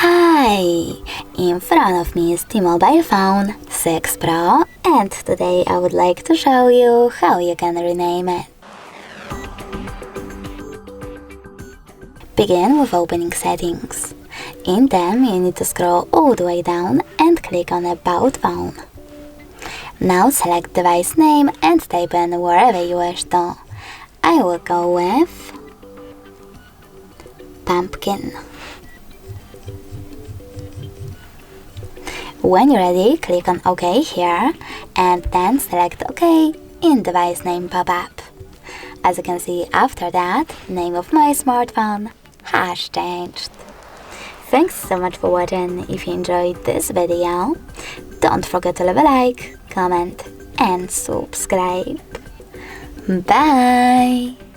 Hi! In front of me is T-Mobile phone 6 Pro, and today I would like to show you how you can rename it. Begin with opening settings. In them you need to scroll all the way down and click on About Phone. Now select device name and type in wherever you wish to. I will go with Pumpkin. When you're ready, click on OK here and then select OK in device name pop-up. As you can see, after that, name of my smartphone has changed. Thanks so much for watching. If you enjoyed this video, don't forget to leave a like, comment and subscribe. Bye!